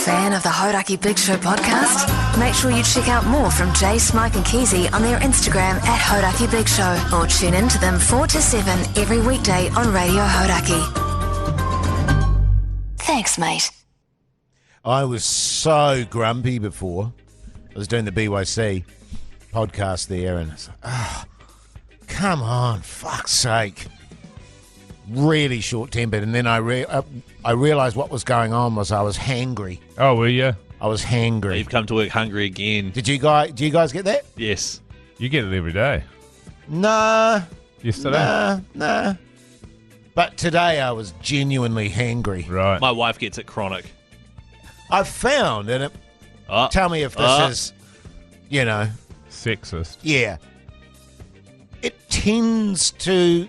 Fan of the Hodaki Big Show podcast? Make sure you check out more from Jay, Smike and Keezy on their Instagram at Hodaki Big Show, or tune in to them 4 to 7 every weekday on Radio Hodaki. Thanks, mate. I was so grumpy before. I was doing the BYC podcast there, and I was like, come on, fuck's sake. Really short-tempered, and then I realised what was going on was I was hangry. Oh, were you? I was hangry. You've come to work hungry again. Do you guys get that? Yes. You get it every day. Nah. Yesterday? Nah. But today I was genuinely hangry. Right. My wife gets it chronic. I've found, and tell me if this is, Sexist. yeah. It tends to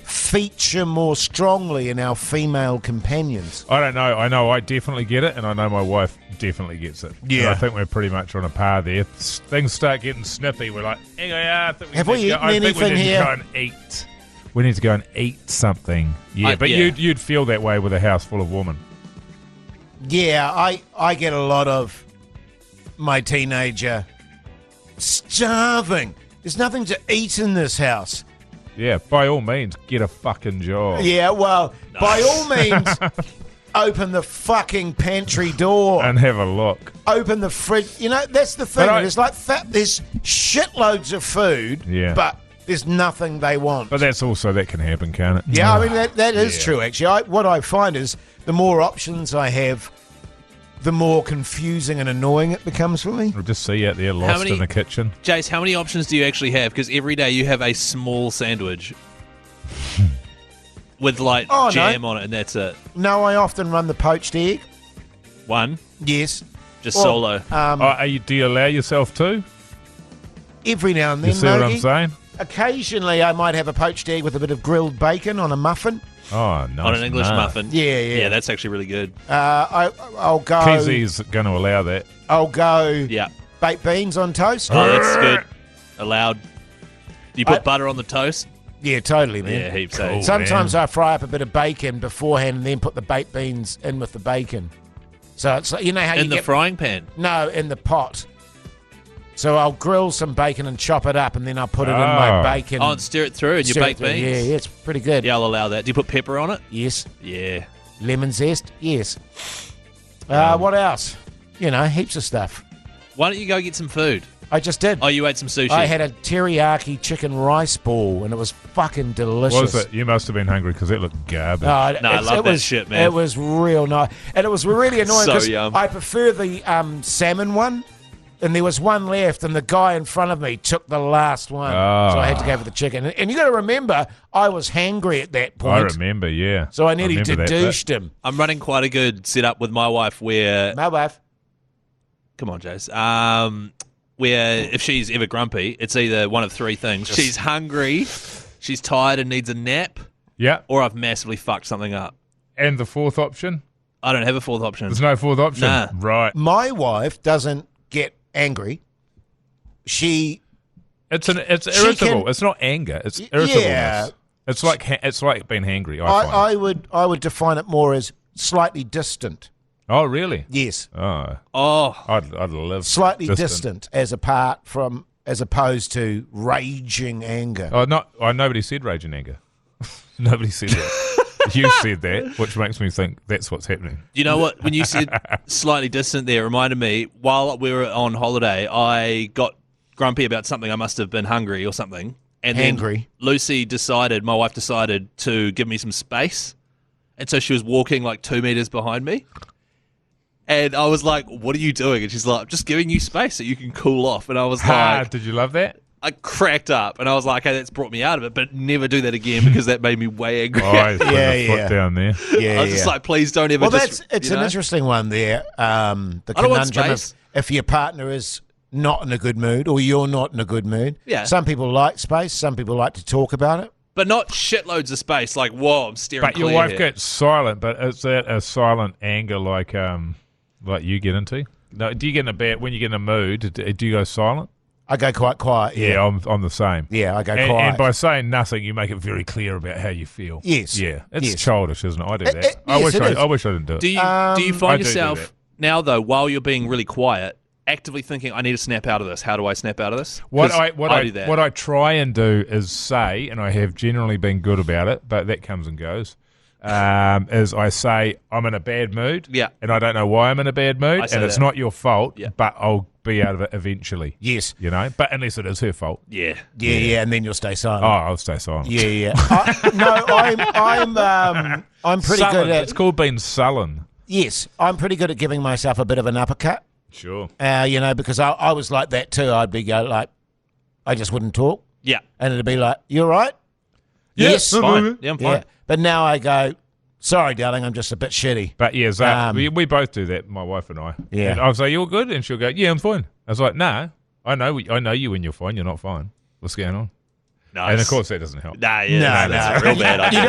feature more strongly in our female companions. I don't know. I know I definitely get it, and I know my wife definitely gets it. Yeah. And I think we're pretty much on a par there. Things start getting snippy. We're like, Have we eaten anything here? Go and eat. We need to go and eat something. Yeah, but yeah. you'd feel that way with a house full of women. Yeah, I get a lot of my teenager starving. There's nothing to eat in this house. Yeah, by all means, get a fucking job. Yeah, well, by all means, open the fucking pantry door. And have a look. Open the fridge. That's the thing. But There's there's shitloads of food, but there's nothing they want. But that can happen, can't it? Yeah, I mean, that is true, actually. What I find is the more options I have, the more confusing and annoying it becomes for me. I'll just see you out there lost in the kitchen. Jace, how many options do you actually have? Because every day you have a small sandwich with jam on it, and that's it. No, I often run the poached egg. One? Yes. Just solo. Do you allow yourself to? Every now and then, You see what I'm saying? Occasionally, I might have a poached egg with a bit of grilled bacon on a muffin. Oh, nice. On an English muffin. Yeah. Yeah, that's actually really good. I'll go. Keezy's going to allow that. I'll go. Yeah. Baked beans on toast. Oh, that's good. Allowed. Do you put butter on the toast? Yeah, totally, man. Yeah, heaps. Cool. Sometimes I fry up a bit of bacon beforehand and then put the baked beans in with the bacon. So it's like, how in the frying pan? No, in the pot. So I'll grill some bacon and chop it up, and then I'll put it in my bacon. Oh, and stir it through in your baked beans? Yeah, it's pretty good. Yeah, I'll allow that. Do you put pepper on it? Yes. Yeah. Lemon zest? Yes. What else? Heaps of stuff. Why don't you go get some food? I just did. Oh, you ate some sushi? I had a teriyaki chicken rice ball, and it was fucking delicious. Was it? You must have been hungry because it looked garbage. I love that shit, man. It was real nice. And it was really annoying because yum. I prefer the salmon one. And there was one left, and the guy in front of me took the last one. Oh. So I had to go for the chicken. And you got to remember, I was hangry at that point. I remember, yeah. So I nearly douched him. I'm running quite a good setup with my wife where... My wife. Come on, Jace. Where if she's ever grumpy, it's either one of three things. She's hungry, she's tired and needs a nap, Yeah. or I've massively fucked something up. And the fourth option? I don't have a fourth option. There's no fourth option? Nah. Right. My wife doesn't get angry. It's irritable. It's not anger. It's irritableness. Yeah. It's like being hangry, I find. I would define it more as slightly distant. Oh, really? Yes. Oh. I'd love Slightly distant as opposed to raging anger. Nobody said raging anger. Nobody said that. You said that, which makes me think that's what's happening. You know what? When you said slightly distant there, it reminded me, while we were on holiday, I got grumpy about something. I must have been hungry or something. And Hangry. then my wife decided to give me some space. And so she was walking like 2 meters behind me. And I was like, what are you doing? And she's like, I'm just giving you space so you can cool off. And I was like... Did you love that? I cracked up, and I was like, "Okay, that's brought me out of it, but never do that again because that made me way angry." Oh, foot down there. Yeah, I was just like, "Please don't ever." Well, it's an interesting one there. The conundrum of if your partner is not in a good mood or you're not in a good mood. Yeah. Some people like space. Some people like to talk about it. But not shitloads of space. Like, whoa, I'm staring. But your wife gets silent. But is that a silent anger like you get into? No, do you get in when you get in a mood? Do you go silent? I go quite quiet. Yeah, I'm the same. Yeah, I go And, quiet. and by saying nothing, you make it very clear about how you feel. Yes. Yeah, it's Yes. childish, isn't it? I do that. Yes, I wish it is. I wish I didn't do it. Do you I find do yourself that. now though, while you're being really quiet, actively thinking, I need to snap out of this? How do I snap out of this? 'Cause What do that. I try and do is say, and I have generally been good about it, but that comes and goes. Is I say I'm in a bad mood, Yeah. and I don't know why I'm in a bad mood, I say and it's that. not your fault, Yeah. but I'll be out of it eventually. Yes. You know, but unless it is her fault, Yeah. Yeah, and then you'll stay oh, silent. I'll stay silent. Yeah. I'm pretty Sullen. good at. It's called being sullen. Yes, I'm pretty good at giving myself a bit of an uppercut. Sure. Because I was like that too. I'd be like, I just wouldn't talk, Yeah. and it'd be like, "You all right?" Yes. Fine. Yeah, I'm fine. Yeah. But now I go, "Sorry, darling, I'm just a bit shitty." But yeah, Zach, Um, we both do that, my wife and I. Yeah. And I'll say, "You're good," and she'll go, "Yeah, I'm fine." I was like, "No, I know you when you're fine. You're not fine. What's going on?" Nice. And of course, that doesn't help. Nah, yeah, that's a real bad idea. You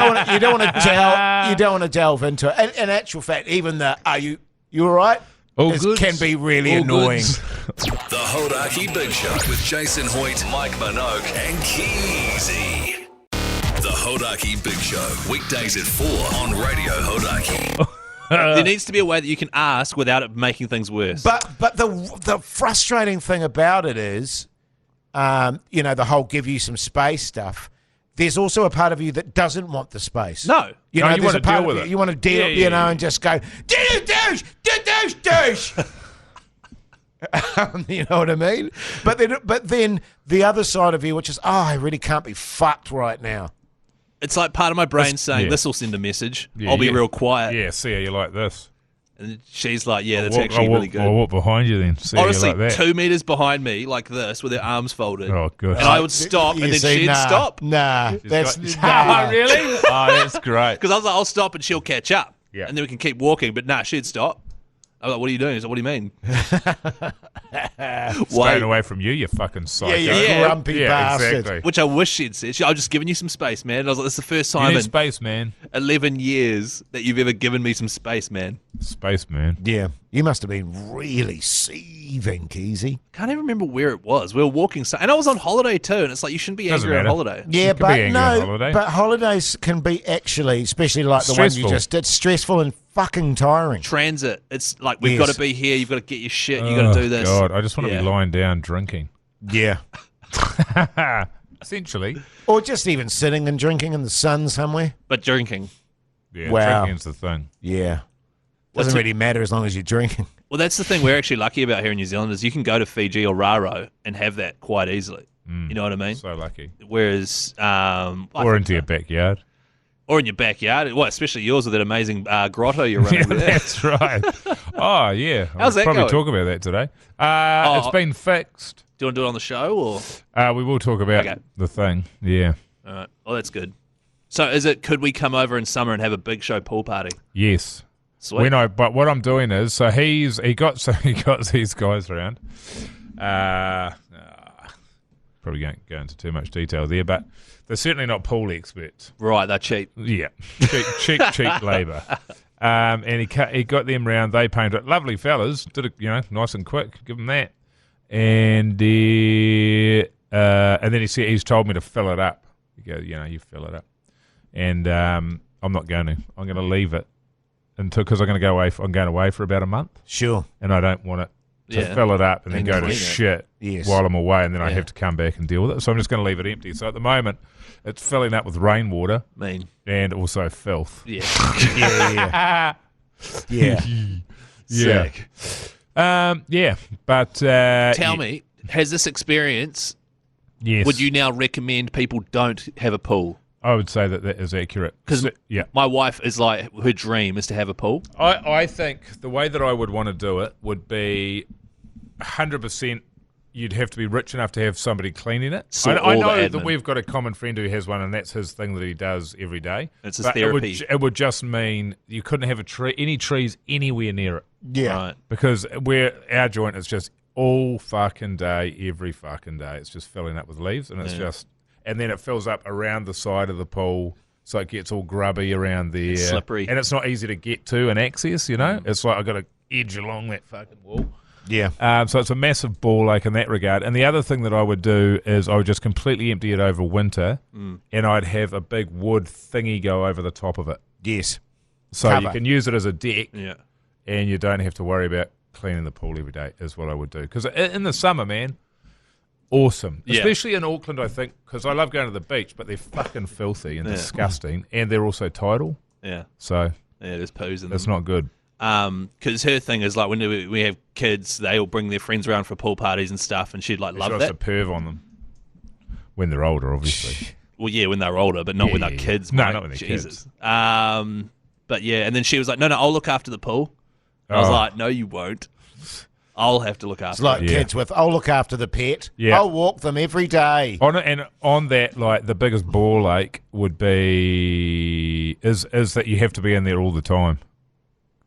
don't want to delve into it. And in actual fact, even the you all right? All This goods. can be really All annoying. goods. The Hodaki Big Show with Jason Hoyt, Mike Minogue, and Keezy. The Hodaki Big Show, weekdays at 4 on Radio Hodaki. There needs to be a way that you can ask without it making things worse. But the frustrating thing about it is, the whole give you some space stuff. There's also a part of you that doesn't want the space. No. You No, know, you there's wanna a part deal of with you, it. you want to deal, Yeah. and just go, douche. You know what I mean? But then the other side of you, which is, I really can't be fucked right now. It's like part of my brain saying, yeah. this will send a message. Yeah, I'll be yeah. real quiet. Yeah, see how you like this. And she's like, yeah, that's I'll actually walk, really good. I'll walk behind you then. See Honestly, how you like that. 2 meters behind me, like this, with her arms folded. Oh, good. And I would stop, You and then see, she'd nah, stop. Nah, that's Oh, really? Oh, that's great. Because I was like, I'll stop and she'll catch up. Yeah. And then we can keep walking. But nah, she'd stop. I was like, what are you doing? She's like, what do you mean? Staying away from you fucking psycho. Yeah, you Yeah. grumpy Yeah, bastard. exactly. Which I wish she'd said. I've just given you some space, man. And I was like, this is the first You time need in space, man. 11 years that you've ever given me some space, man. Space, man. Yeah, you must have been really seething, Keezy. Can't even remember where it was. We were walking, and I was on holiday too. And it's like, you shouldn't be Doesn't angry on matter. holiday. Yeah, could be but angry on no, holiday. but holidays can be actually, especially like the one you Stressful. just did, stressful and fucking tiring. Transit. It's like, we've Yes. got to be here. You've got to get your shit. You've got to do this. God, I just want to Yeah. be lying down drinking. Yeah. Essentially. Or just even sitting and drinking in the sun somewhere. But drinking. Yeah, Wow. drinking's the thing. Yeah. What's Doesn't it- really matter as long as you're drinking. Well, that's the thing we're actually lucky about here in New Zealand is you can go to Fiji or Raro and have that quite easily. You know what I mean? So lucky. Whereas, Or into your backyard. or in your backyard. Well, especially yours with that amazing grotto you're running Yeah, there. that's right. Oh, yeah. How's I'll that probably going? talk about that today. It's been fixed. Do you want to do it on the show or? We will talk about Okay. the thing. Yeah. All right. Well, that's good. So, could we come over in summer and have a big show pool party? Yes. Sweet. But what I'm doing is, so he got these guys around. Probably won't go into too much detail there, but they're certainly not pool experts. Right, they're cheap. Yeah, cheap labour. And he got them round. They painted it. Lovely fellas. Did it, nice and quick. Give them that. And then he's told me to fill it up. You go, you fill it up. And I'm not going to. I'm going to leave it because I'm going away for about a month, Sure. and I don't want it to Yeah. fill it up and then And go to clean it. shit Yes. while I'm away, and then I Yeah. have to come back and deal with it. So I'm just going to leave it empty. So at the moment, it's filling up with rainwater Mean. and also filth. Yeah. Yeah. Yeah. Yeah. Sick. Yeah, but Tell me, has this experience, yes, would you now recommend people don't have a pool? I would say that is accurate. 'Cause yeah, My wife is like, her dream is to have a pool. I think the way that I would want to do it would be 100%. You'd have to be rich enough to have somebody cleaning it. Sort I all the know admin. that we've got a common friend who has one, and that's his thing that he does every day. It's his But therapy. It would just mean you couldn't have any trees anywhere near it. Yeah. Right. Because our joint is just all fucking day, every fucking day. It's just filling up with leaves, and and then it fills up around the side of the pool, so it gets all grubby around there. It's slippery. And it's not easy to get to and access, It's like I've got to edge along that fucking wall. Yeah. So it's a massive ball lake in that regard. And the other thing that I would do is I would just completely empty it over winter, and I'd have a big wood thingy go over the top of it. Yes. So Cover. you can use it as a deck, Yeah. and you don't have to worry about cleaning the pool every day, is what I would do. Because in the summer, man, awesome. Yeah. Especially in Auckland, I think, because I love going to the beach, but they're fucking filthy and disgusting, and they're also tidal. Yeah. So Yeah, there's poos in them. it's not good. Because her thing is like when we have kids, they all bring their friends around for pool parties and stuff, and she'd like love She that. likes to perv on them when they're older, obviously. Well, yeah, when they're older, but not when they're Yeah. kids. No, mate. not when they're Jesus. But yeah, and then she was like, "No, I'll look after the pool." I was Oh. like, "No, you won't. I'll have to look after." It's like Yeah. kids with, I'll look after the pet. Yeah. I'll walk them every day. On that, like the biggest ball lake would be is that you have to be in there all the time.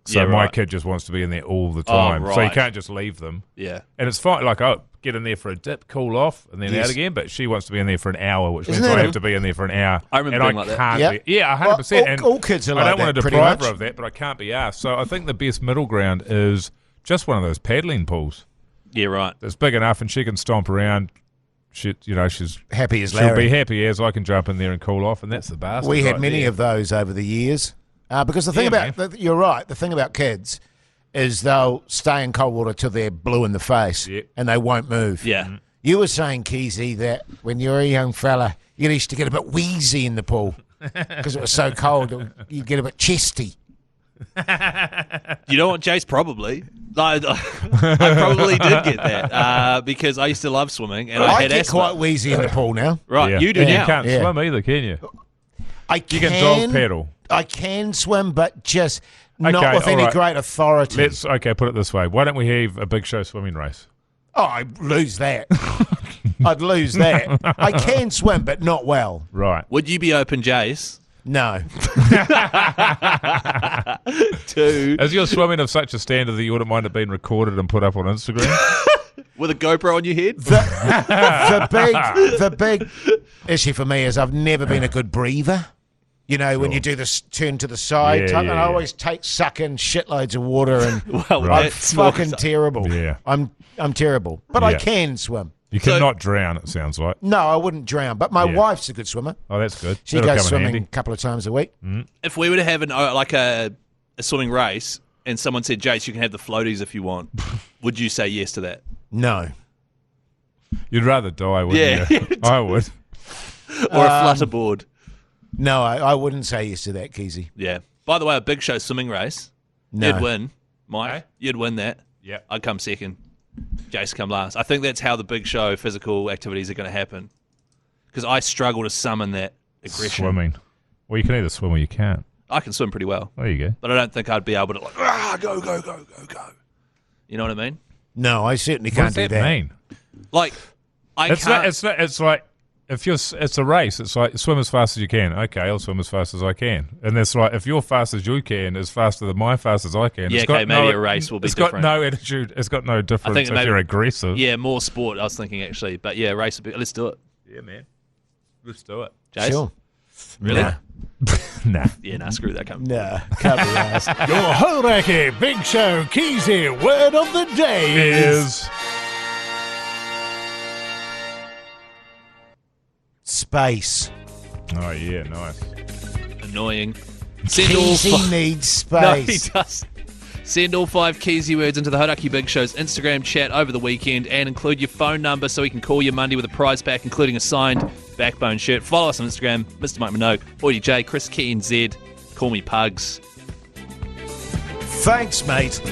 So Yeah, my right. kid just wants to be in there all the time. So you right. can't just leave them. Yeah. And it's fine. Like, get in there for a dip, cool off, and then Yes. out again. But she wants to be in there for an hour, which Isn't means that I a- have to be in there for an hour. I remember and being I like that. can't Yep. be. Yeah, 100%. Well, and all kids are I like don't want that, to pretty deprive much. her of that, but I can't be asked. So I think the best middle ground is just one of those paddling pools Yeah, right. that's big enough and she can stomp around. She's Happy as she'll Larry. be happy as I can jump in there and cool off, and that's the bastard. We had right many there. of those over the years. Because the thing Yeah, you're right, the thing about kids is they'll stay in cold water till they're blue in the face Yep. and they won't move. Yeah. You were saying, Keezy, that when you were a young fella, you used to get a bit wheezy in the pool because it was so cold, you'd get a bit chesty. You know what, Jace? Probably. Like, I probably did get that because I used to love swimming and I I had get asthma. quite wheezy in the pool now. Right, Yeah. you do And now. You can't Yeah. swim either, can you? You You can dog pedal. I can swim, but just not Okay, with any all right. great authority. Put it this way. Why don't we have a Big Show swimming race? Oh, I'd lose that. I'd lose that. I can swim, but not well. Right. Would you be open, Jace, No. to Is your swimming of such a standard that you wouldn't mind it being recorded and put up on Instagram? with a GoPro on your head? The big issue for me is I've never been a good breather. You know, when you do this turn to the side, Yeah, type, yeah, and I yeah. always suck in shitloads of water, and Well, Right. I'm that's more fucking so- terrible. Yeah. I'm terrible, but I Yeah. can swim. You So- cannot drown, it sounds like. No, I wouldn't drown, but my Yeah. wife's a good swimmer. Oh, that's good. She That'll goes come in swimming a handy. couple of times a week. If we were to have a swimming race and someone said, Jace, you can have the floaties if you want, would you say yes to that? No. You'd rather die, wouldn't Yeah. you? I would. Or a flutter board? No, I wouldn't say yes to that, Keezy. Yeah. By the way, a Big Show swimming race, No. you'd win, Mike. Okay. You'd win that. Yep. I'd come second. Jace come last. I think that's how the Big Show physical activities are going to happen. Because I struggle to summon that aggression. Swimming. Well, you can either swim or you can't. I can swim pretty well, There you go. but I don't think I'd be able to go. You know what I mean? No, I certainly What can't does do that that. mean? Like, I It's can't. not. It's like if it's a race. It's like swim as fast as you can. Okay, I'll swim as fast as I can. And that's like if your fast as you can is faster than my fast as I can. Yeah, it's got okay, maybe a race will be It's different. got no attitude. It's got no difference if maybe- you're aggressive. Yeah, more sport, I was thinking, actually. But yeah, race would be. Let's do it. Yeah, man. Let's do it. Jace? Sure. Really? Nah. Nah. Yeah, nah, screw that. Come. Nah, can't be asked. Your Hodaki Big Show Keezy word of the day Is Space. oh yeah, nice. Annoying. Send all Keezy needs No, he space. does. Send all 5 Keezy words into the Hodaki Big Show's Instagram chat over the weekend and include your phone number so we can call you Monday with a prize pack, including a signed Backbone shirt. Follow us on Instagram, Mr. Mike Minogue, Hoity J, Chris Key and Z. Call me Pugs. Thanks, mate.